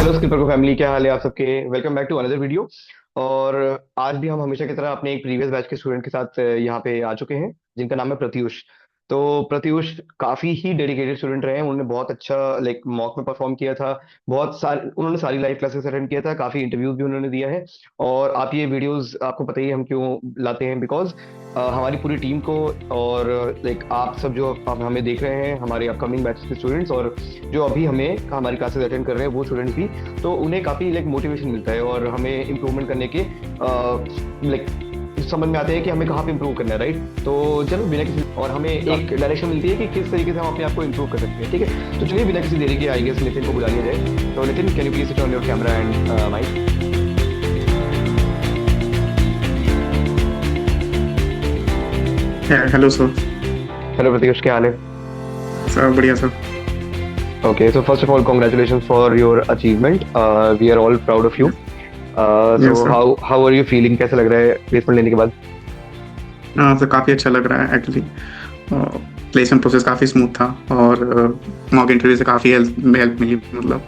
Hello skipper को family, क्या हाल है आप सबके। Welcome back to another video. और आज भी हम हमेशा की तरह अपने एक प्रीवियस बैच के स्टूडेंट के साथ यहाँ पे आ चुके हैं, जिनका नाम है प्रत्युष। तो प्रत्युष काफी ही डेडिकेटेड स्टूडेंट रहे हैं। उन्होंने बहुत अच्छा लाइक मॉक में परफॉर्म किया था। बहुत सारे उन्होंने सारी लाइव क्लासेस अटेंड किया था, काफी इंटरव्यूज भी उन्होंने दिया है। और आप ये वीडियोस, आपको पता ही है हम क्यों लाते हैं, बिकॉज हमारी पूरी टीम को और लाइक आप सब जो आप हमें देख रहे हैं, हमारे अपकमिंग बैच के स्टूडेंट्स और जो अभी हमें हमारी क्लासेस अटेंड कर रहे हैं वो स्टूडेंट्स भी, तो उन्हें काफ़ी लाइक मोटिवेशन मिलता है और हमें इम्प्रूवमेंट करने के लाइक समझ में आते हैं कि हमें कहाँ पे इम्प्रूव करना है, राइट। तो चलो बिना किसी, और हमें एक डायरेक्शन मिलती है कि किस तरीके से हम अपने आप को इम्प्रूव कर सकते हैं, ठीक है। तो चलिए बिना किसी देरी के आई गेस नितिन को बुला लिया जाए। तो Nitin, can you please switch on your camera and mic. Hello sir. Hello Pratyush, क्या हाल है। सर बढ़िया sir. Okay, so first of all, congratulations for your achievement. We are all proud of you. So yes sir. how are you feeling? कैसा लग रहा है placement लेने के बाद? हाँ सर, काफ़ी अच्छा लग रहा है एक्चुअली। प्लेसमेंट प्रोसेस काफ़ी स्मूथ था और मॉक इंटरव्यू से काफ़ी हेल्प हेल्प मिली मतलब।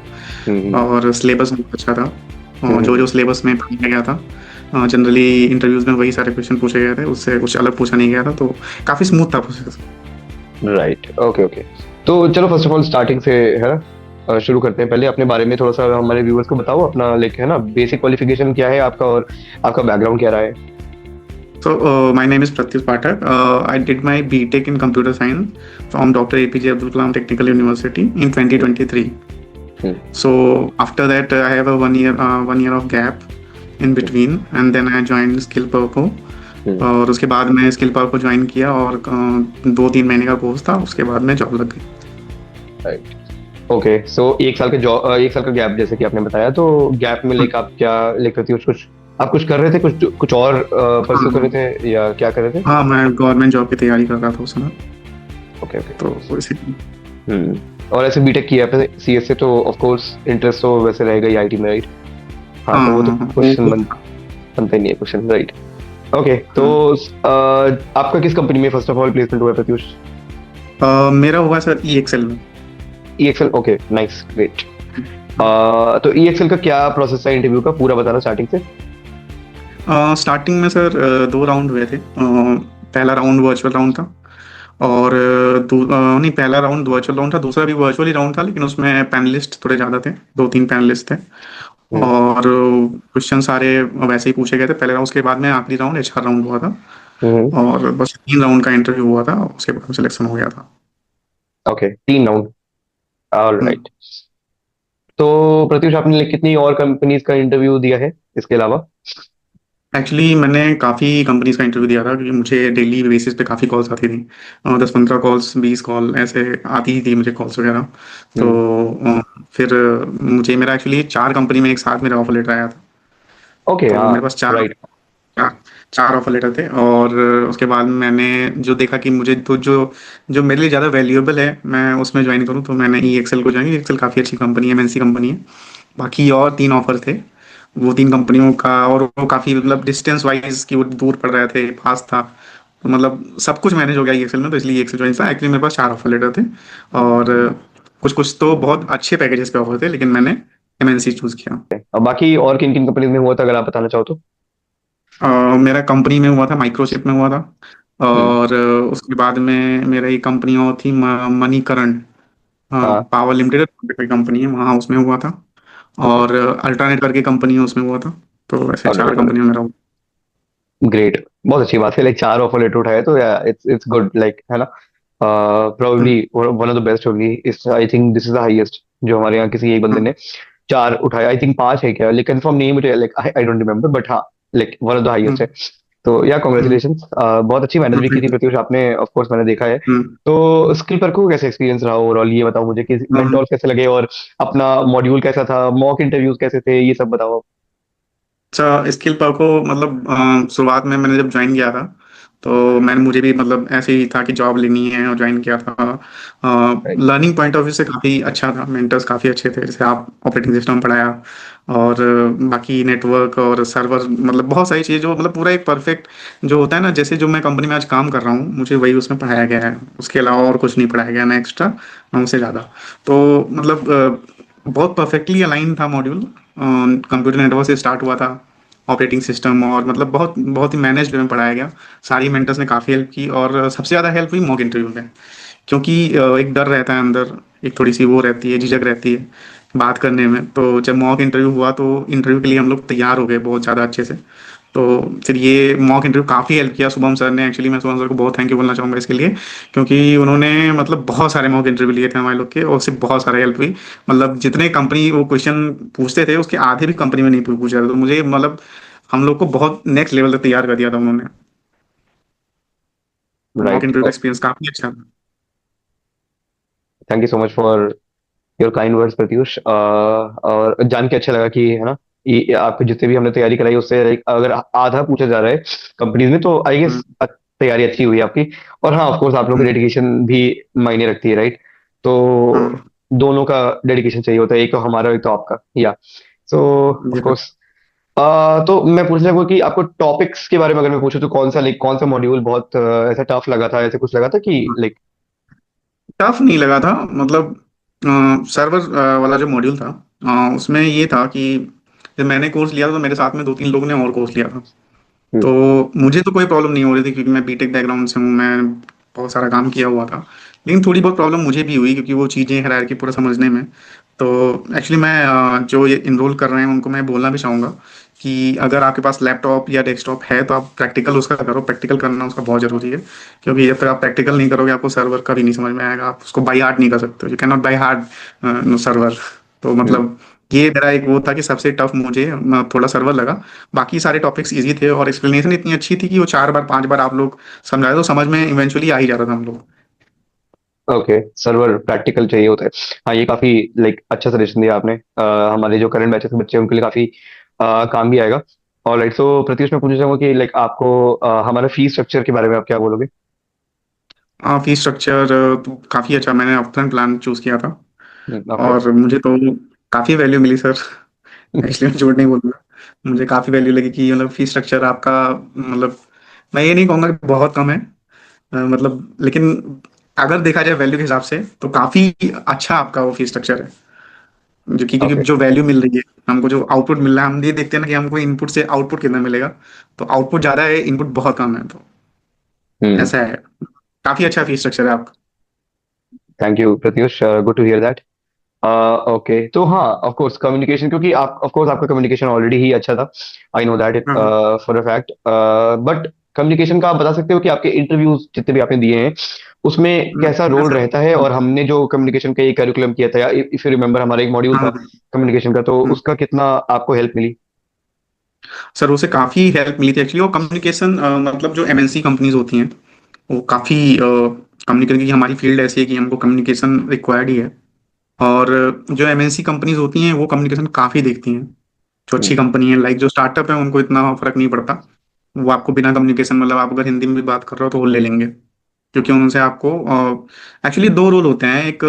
हम्म। और सिलेबस बहुत अच्छा था। और जो हम्म। जो सिलेबस में पढ़ाया गया था, जनरली इंटरव्यूज में वही सारे क्वेश्चन पूछे गए थे, उससे कुछ अलग पूछा नहीं गया था, तो काफ़ी स्मूथ था प्रोसेस। Right, okay okay. तो चलो फर्स्ट ऑफ ऑल स्टार्टिंग से है ना, शुरू करते हैं। पहले अपने बारे में थोड़ा सा हमारे व्यूअर्स को बताओ, अपना लाइक है ना बेसिक क्वालिफिकेशन क्या है आपका और आपका बैकग्राउंड क्या रहा है। So, my name is Pratyush Pathak. I did my BTech in Computer Science from Dr. APJ Abdul Kalam Technical University in 2023. Hmm. So after that, I have a 1 year of gap in between, and then I joined Skill Purple. हम्म। और उसके बाद मैं skill power को join किया और 2-3 महीने का course था, उसके बाद में जॉब लग गई। Right, okay. सो एक साल के जॉब, एक साल का गैप जैसे कि आपने बताया, तो गैप में लाइक आप क्या लाइक करती हो, कुछ आप कुछ कर रहे थे, कुछ कुछ और परस्यू कर हाँ रहे थे या क्या कर रहे थे? हाँ, मैं गवर्नमेंट जॉब की तैयारी कर रहा था उस समय। Okay okay. तो इसी। हम्म। और ऐसे बीटेक किया है सीएस से, तो ऑफ कोर्स इंटरेस्ट तो वैसे रहेगा ही आईटी में, राइट। हाँ, हाँ तो वो तो हाँ हाँ क्वेश्चन बनता ही नहीं है क्वेश्चन, राइट। ओके, तो हाँ। आपका किस कंपनी में फर्स्ट ऑफ ऑल प्लेसमेंट हुआ है प्रत्युष? मेरा हुआ सर ई एक्सेल में। ईएक्सएल, ओके, नाइस, ग्रेट। तो ईएक्सएल का क्या प्रोसेस था इंटरव्यू का, पूरा बताना स्टार्टिंग से। स्टार्टिंग में सर 2 राउंड हुए थे। पहला राउंड वर्चुअल राउंड था। और नहीं, पहला राउंड वर्चुअल राउंड था, दूसरा भी वर्चुअल ही राउंड था, लेकिन उसमें पैनलिस्ट थोड़े ज़्यादा थे, 2-3 पैनलिस्ट थे। हम्म। और क्वेश्चन सारे वैसे ही पूछे गए थे पहले राउंड, उसके बाद में आखिरी राउंड एचआर राउंड हुआ था। हम्म। और बस 3 राउंड का इंटरव्यू हुआ था, उसके बाद सिलेक्शन हो गया था। Okay, 3 round, alright. तो प्रत्युष, आपने कितनी और कंपनीज का इंटरव्यू दिया है इसके अलावा? एक्चुअली मैंने काफ़ी कंपनीज का इंटरव्यू दिया था, क्योंकि मुझे डेली बेसिस पे काफ़ी कॉल्स आती थी। 10-15 कॉल्स, 20 कॉल ऐसे आती ही थी मुझे, कॉल्स वगैरह। तो हम्म। फिर मुझे मेरा एक्चुअली 4 कंपनी में एक साथ मेरा ऑफर लेटर आया था। ओके, तो हाँ, मेरे पास चार राइट। चार चार ऑफर लेटर थे। और उसके बाद मैंने जो देखा कि मुझे तो जो जो मेरे लिए ज़्यादा वैल्यूएबल है मैं उसमें ज्वाइन करूँ, तो मैंने ई एक्सेल को ज्वाइन किया। एक्सेल काफ़ी अच्छी कंपनी है, एमएनसी कंपनी है। बाकी और 3 ऑफर थे, वो 3 कंपनियों का, और वो काफ़ी मतलब डिस्टेंस वाइज कि वो दूर पड़ रहे थे, पास था। तो मतलब सब कुछ मैनेज हो गया ई एक्सेल में, तो इसलिए एक्सेल ज्वाइन था। एक्चुअली मेरे पास 4 ऑफर लेटर थे। और कुछ कुछ तो बहुत अच्छे पैकेजेस पे ऑफर थे, लेकिन मैंने एमएनसी चूज़ किया। अब बाकी और किन किन कंपनीज में हुआ था, अगर आप बताना चाहो तो। मेरा कंपनी में हुआ था, माइक्रोचिप में हुआ था। हम्म। और उसके बाद में मेरा एक कंपनी और थी, मणिकरण हाँ। पावर लिमिटेड कोई कंपनी है, वहाँ उसमें हुआ था। ओके, और अल्टरनेट करके कंपनी है, उसमें हुआ था। तो ऐसे चार ऑलराइट, कंपनी में मेरा हुआ। ग्रेट। बहुत अच्छी बात है, लाइक 4 ऑफर लेटर उठाए तो या इट्स इट्स गुड, लाइक है ना। Hmm, probably one of the best होगी इस, I think this is the highest जो हमारे यहाँ किसी एक बंदे हाँ, ने 4 उठाए। आई थिंक 5 है क्या, लाइक कंफर्म नहीं है मुझे, like I don't remember, but हाँ, like one of the highest है। हम्म, तो या हम्म, कॉन्ग्रेचुलेशन, बहुत अच्छी मेहनत भी की थी thank you। प्रत्युष आपने, ऑफ कोर्स मैंने देखा है। हम्म, तो स्किल पर को कैसे एक्सपीरियंस रहा ओवरऑल, ये बताओ मुझे कि हाँ, मेंटोर कैसे लगे और अपना मॉड्यूल कैसा था, मॉक इंटरव्यूज कैसे थे, ये सब बताओ। अच्छा, स्किल पर को मतलब शुरुआत में मैंने जब ज्वाइन किया था, तो मुझे भी मतलब ऐसे ही था कि जॉब लेनी है, और ज्वाइन किया था। Right. Learning point of view से काफ़ी अच्छा था, मेंटर्स काफ़ी अच्छे थे, जैसे आप ऑपरेटिंग सिस्टम पढ़ाया। और बाकी नेटवर्क और सर्वर, मतलब बहुत सारी चीज़ें जो मतलब पूरा एक परफेक्ट जो होता है ना, जैसे जो मैं कंपनी में आज काम कर रहा हूँ, मुझे वही उसमें पढ़ाया गया है। उसके अलावा और कुछ नहीं पढ़ाया गया, ना एक्स्ट्रा ना उससे ज़्यादा। तो मतलब बहुत परफेक्टली अलाइन था मॉड्यूल। कंप्यूटर नेटवर्क से स्टार्ट हुआ था, ऑपरेटिंग सिस्टम, और मतलब बहुत बहुत ही मैनेज्ड में पढ़ाया गया। सारी मेंटर्स ने काफ़ी हेल्प की, और सबसे ज़्यादा हेल्प हुई मॉक इंटरव्यू में। क्योंकि एक डर रहता है अंदर, एक थोड़ी सी वो रहती है, झिझक रहती है बात करने में। तो जब मॉक इंटरव्यू हुआ तो इंटरव्यू के लिए हम लोग तैयार हो गए बहुत ज़्यादा अच्छे से। तो फिर ये मॉक इंटरव्यू काफ़ी हेल्प किया शुभम सर ने। एक्चुअली मैं शुभम सर को बहुत थैंक यू बोलना चाहूँगा इसके लिए, क्योंकि उन्होंने मतलब बहुत सारे मॉक इंटरव्यू लिए थे हमारे लोग के, और उससे बहुत सारा हेल्प हुई। मतलब जितने कंपनी वो क्वेश्चन पूछते थे उसके आधे भी कंपनी में नहीं पूछ रहे थे। तो मुझे मतलब हम लोग को बहुत नेक्स्ट लेवल तक तैयार कर दिया था उन्होंने। तो मॉक राइट। इंटरव्यू का एक्सपीरियंस काफ़ी अच्छा था। Thank you so much for your kind words Pratyush. और जान के अच्छा लगा कि है ना, ये आपको जितने भी हमने तैयारी कराई उससे like, अगर आधा पूछा जा रहा है कंपनीज में, तो आई हम्म, गेस तैयारी अच्छी हुई आपकी। और हाँ, ऑफ कोर्स आप लोगों की हम्म, डेडिकेशन भी मायने रखती है, राइट? तो हाँ, दोनों का डेडिकेशन चाहिए होता है, एक तो हमारा एक तो आपका, या सो ऑफ ये तो। कोर्स। तो मैं पूछना चाहूंगा कि आपको टॉपिक्स के बारे में अगर मैं पूछूं तो कौन सा मॉड्यूल बहुत ऐसा टफ लगा था, ऐसे कुछ लगा था कि लाइक। टफ नहीं लगा था, मतलब सर्वर वाला जो मॉड्यूल था, उसमें ये था कि जब मैंने कोर्स लिया था तो मेरे साथ में दो तीन लोगों ने और कोर्स लिया था। तो मुझे तो कोई प्रॉब्लम नहीं हो रही थी, क्योंकि मैं बीटेक बैकग्राउंड से हूँ, मैं बहुत सारा काम किया हुआ था। लेकिन थोड़ी बहुत प्रॉब्लम मुझे भी हुई, क्योंकि वो चीज़ें हायरार्की पूरा समझने में। तो एक्चुअली मैं जो ये इनरोल कर रहे हैं उनको मैं बोलना भी चाहूँगा कि अगर आपके पास लैपटॉप या डेस्कटॉप है तो आप प्रैक्टिकल उसका करो। प्रैक्टिकल करना उसका बहुत ज़रूरी है, क्योंकि जब तक आप प्रैक्टिकल नहीं करोगे आपको सर्वर का भी नहीं समझ में आएगा। आप उसको बाई हार्ट नहीं कर सकते, you can not by heart server. तो मतलब ये मेरा एक वो था कि सबसे टफ मुझे थोड़ा सर्वर लगा। बाकी सारे टॉपिक्स इजी थे, और एक्सप्लेनेशन इतनी अच्छी थी कि वो चार बार पांच बार आप लोग समझाए तो समझ में इवेंचुअली आ ही जाता था हम लोग। ओके, सर्वर प्रैक्टिकल चाहिए होता है। हाँ, ये काफी लाइक अच्छा सजेशन दिया आपने। हमारे जो करंट बैचेस के बच्चे हैं उनके लिए काफी काम भी आएगा। और लाइक सो प्रत्युष, मैं पूछना चाहूंगा कि लाइक आपको हमारा फीस स्ट्रक्चर के बारे में आप क्या बोलोगे? फीस स्ट्रक्चर तो काफ़ी अच्छा, मैंने अपफ्रंट प्लान चूज़ किया था, ओके। और मुझे तो काफ़ी वैल्यू मिली सर। एक्चुअली मैं झूठ नहीं बोलूँगा, मुझे काफ़ी वैल्यू लगी कि मतलब फीस स्ट्रक्चर आपका, मतलब मैं ये नहीं कहूँगा कि बहुत कम है, मतलब लेकिन अगर देखा जाए वैल्यू के हिसाब से तो काफ़ी अच्छा आपका वो फीस स्ट्रक्चर है। जो कि क्योंकि ओके। जो वैल्यू मिल रही है हमको, जो आउटपुट मिल रहा है, हम ये देखते हैं ना कि हमको इनपुट से आउटपुट कितना मिलेगा। तो आउटपुट ज़्यादा है, इनपुट बहुत कम है, तो हम्म। ऐसा है। काफ़ी अच्छा फीस स्ट्रक्चर है आपका। Thank you Pratyush, good to hear that. Okay, तो हाँ, ऑफ कोर्स कम्युनिकेशन, क्योंकि आप ऑफ कोर्स आपका कम्युनिकेशन ऑलरेडी ही अच्छा था, आई नो दैट हाँ, for a fact. But communication का आप बता सकते हो कि आपके इंटरव्यूज जितने भी आपने दिए हैं उसमें कैसा हाँ रोल सर। रहता है? और हमने जो कम्युनिकेशन का एक करिकुलम किया था, या इफ यू रिमेम्बर, हमारा एक मॉड्यूल था हाँ, कम्युनिकेशन का, तो हाँ। उसका कितना आपको हेल्प मिली? सर उसे काफ़ी हेल्प मिली थी एक्चुअली। और कम्युनिकेशन मतलब जो एमएनसी कंपनीज होती हैं वो काफ़ी कम्युनिकेशन की, हमारी फील्ड ऐसी है कि हमको कम्युनिकेशन रिक्वायर्ड ही है। और जो एमएनसी कंपनीज होती हैं वो कम्युनिकेशन काफ़ी देखती हैं। जो अच्छी हम्म। कंपनी है, लाइक जो स्टार्टअप है, उनको इतना फर्क नहीं पड़ता। वो आपको बिना कम्युनिकेशन, मतलब आप अगर हिंदी में भी बात कर रहे हो तो वो ले लेंगे, क्योंकि उनसे आपको एक्चुअली दो रोल होते हैं। एक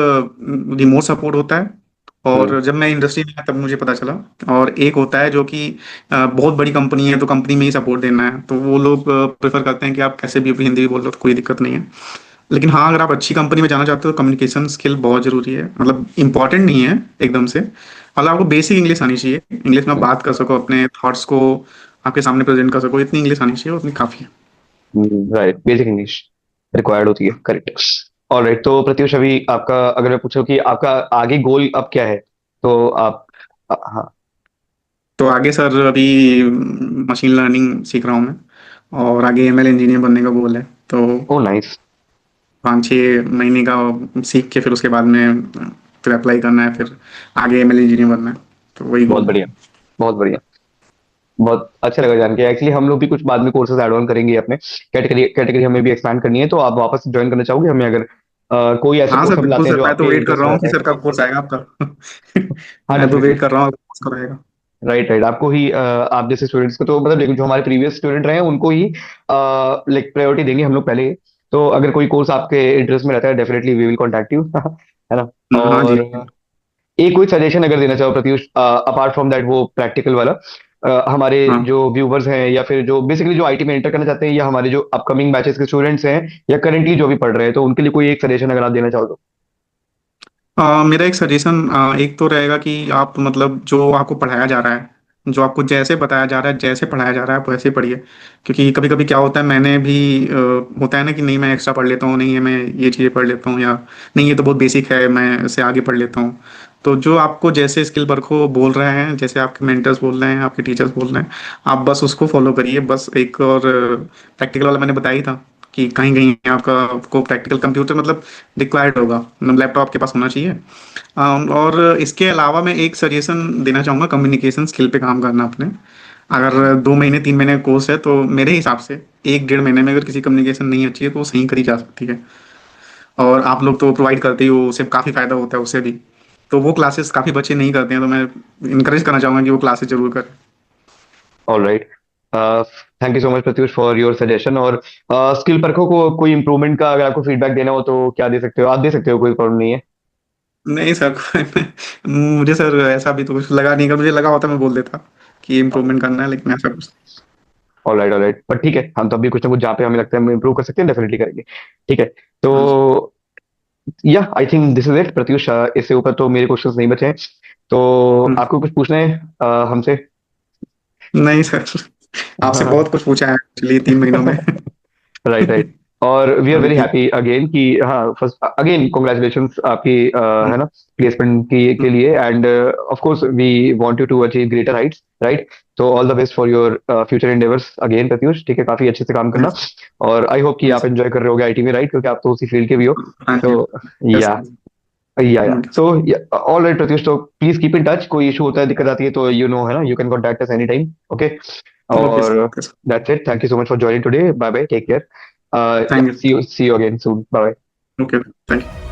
रिमोट सपोर्ट होता है, हम्म। और जब मैं इंडस्ट्री में आया तब मुझे पता चला। और एक होता है जो कि बहुत बड़ी कंपनी है तो कंपनी में ही सपोर्ट देना है, तो वो लोग प्रेफर करते हैं कि आप कैसे भी हिंदी भी बोल रहे हो तो कोई दिक्कत नहीं है। लेकिन हाँ, अगर आप अच्छी कंपनी में जाना चाहते हो तो कम्युनिकेशन स्किल बहुत जरूरी है, मतलब इंपॉर्टेंट नहीं है एकदम से, मतलब आपको बेसिक इंग्लिश आनी चाहिए। इंग्लिश में आप बात कर सको, अपने थॉट्स को आपके सामने प्रेजेंट कर सको, इतनी इंग्लिश आनी चाहिए, उतनी काफ़ी है। राइट, बेसिक इंग्लिश रिक्वायर्ड होती है, करेक्ट। ऑल राइट, तो प्रत्युष, अभी आपका अगर मैं पूछूं कि आपका आगे गोल अब क्या है, तो आप हाँ। तो आगे सर अभी मशीन लर्निंग सीख रहा हूँ मैं, और आगे एमएल इंजीनियर बनने का गोल है। तो ओ नाइस। 5-6 महीने का सीख के फिर उसके बाद में फिर अप्लाई करना है, फिर आगे एमएल इंजीनियर बनना है। तो वही बहुत गोल है। बढ़िया, बहुत बढ़िया। बहुत अच्छा लगा जान के। एक्चुअली हम लोग भी कुछ बाद में कोर्सेज ऐड ऑन करेंगे अपने, कैटेगरी कैटेगरी हमें भी एक्सपैंड करनी है, तो आप वापस ज्वाइन करना चाहोगे हमें अगर कोई ऐसे हाँ कोर्स सर, हम बिल्कुल लाते हैं सर, जो मैं तो आपके वेट कर इंटरेस्ट रहा में हूँ कि रहता है? सर कब कोर्स आएगा आपका। हाँ, मैं तो डेफिनेटली। वेट कर रहा हूँ कब आएगा। राइट, राइट, आपको ही आप जैसे स्टूडेंट्स को तो मतलब देखो, जो हमारे प्रीवियस स्टूडेंट रहे हैं उनको ही लाइक प्रायोरिटी देंगे हम लोग पहले ही। तो अगर कोई कोर्स आपके इंटरेस्ट में रहता है, definitely we will contact you है ना? हाँ जी। और एक कोई सजेशन अगर देना चाहो प्रत्युष, अपार्ट फ्रॉम दैट, वो प्रैक्टिकल वाला, हमारे हाँ जो व्यूवर्स हैं या फिर जो बेसिकली जो आईटी में एंटर करना चाहते हैं, या हमारे जो अपकमिंग बैचेस के स्टूडेंट्स हैं, या करेंटली जो भी पढ़ रहे हैं, तो उनके लिए कोई एक सजेशन अगर आप देना चाहो तो? मेरा एक सजेशन एक तो रहेगा कि आप मतलब जो आपको पढ़ाया जा रहा है, जो आपको जैसे बताया जा रहा है, जैसे पढ़ाया जा रहा है आप वैसे पढ़िए। क्योंकि कभी कभी क्या होता है, मैंने भी होता है ना कि नहीं मैं एक्स्ट्रा पढ़ लेता हूँ, नहीं है मैं ये चीज़ें पढ़ लेता हूँ, या नहीं ये तो बहुत बेसिक है मैं इससे आगे पढ़ लेता हूँ। तो जो आपको जैसे स्किल वर्क को बोल रहे हैं, जैसे आपके मेंटर्स बोल रहे हैं, आपके टीचर्स बोल रहे हैं, आप बस उसको फॉलो करिए। बस एक और प्रैक्टिकल वाला मैंने बताया ही था कि कहीं कहीं आपका आपको प्रैक्टिकल कंप्यूटर मतलब रिक्वायर्ड होगा, मतलब लैपटॉप आपके पास होना चाहिए। और इसके अलावा मैं एक सजेशन देना चाहूँगा, कम्युनिकेशन स्किल पे काम करना अपने। अगर 2 महीने 3 महीने का कोर्स है तो मेरे हिसाब से 1 1.5 महीने में अगर किसी कम्युनिकेशन नहीं अच्छी है तो वो सही करी जा सकती है। और आप लोग तो प्रोवाइड करते ही हो, उससे काफ़ी फायदा होता है उससे भी। तो वो क्लासेस काफ़ी बच्चे नहीं करते हैं, तो मैं इनकरेज करना चाहूँगा कि वो क्लासेस जरूर करें। All right. Thank you so much Pratyush for your suggestion. और स्किल परखों को कोई इम्प्रूवमेंट का अगर आपको फीडबैक देना हो तो क्या दे सकते हो? आप दे सकते हो, कोई प्रॉब्लम नहीं है। नहीं सर, मुझे सर ऐसा भी तो कुछ लगा नहीं। अगर मुझे लगा होता मैं बोल देता कि इम्प्रूवमेंट करना है, लेकिन ऐसा कुछ। ऑल राइट, ऑल राइट, पर ठीक है, हम तो अभी कुछ ना कुछ जहाँ पे हमें लगता है हम इम्प्रूव कर सकते हैं डेफिनेटली करेंगे। ठीक है। हाँ जी। तो या आई think this is it Pratyush. इससे ऊपर तो मेरे क्वेश्चंस नहीं बचे हैं। तो हम्म, आपको कुछ पूछना है हमसे? नहीं सर, आपसे बहुत कुछ पूछा है एक्चुअली 3 महीनों में। Right, right. और वी आर हाँ वेरी जी। हैप्पी अगेन कि हाँ, फर्स्ट अगेन कॉन्ग्रेचुलेशंस आपकी हम्म, है ना, प्लेसमेंट की के हम्म, लिए। And of course we want you to achieve greater heights, right? तो all the best for your future endeavours again Pratyush. ठीक है, काफी अच्छे से काम करना। यस, और आई होप कि आप यस, एंजॉय कर रहे होगे आईटी में, राइट? क्योंकि आप तो उसी फील्ड के भी हो। हाँ जी, तो यस, या या सो ऑल राइट प्रत्युष, तो प्लीज कीप इन टच। कोई इशू होता है, दिक्कत आती है तो यू नो है ना, you can contact us any time. Okay. Okay और sir, okay sir, that's it, thank you so much for joining today. Bye bye, take care. Thank see you again soon, bye. You, okay, thank you.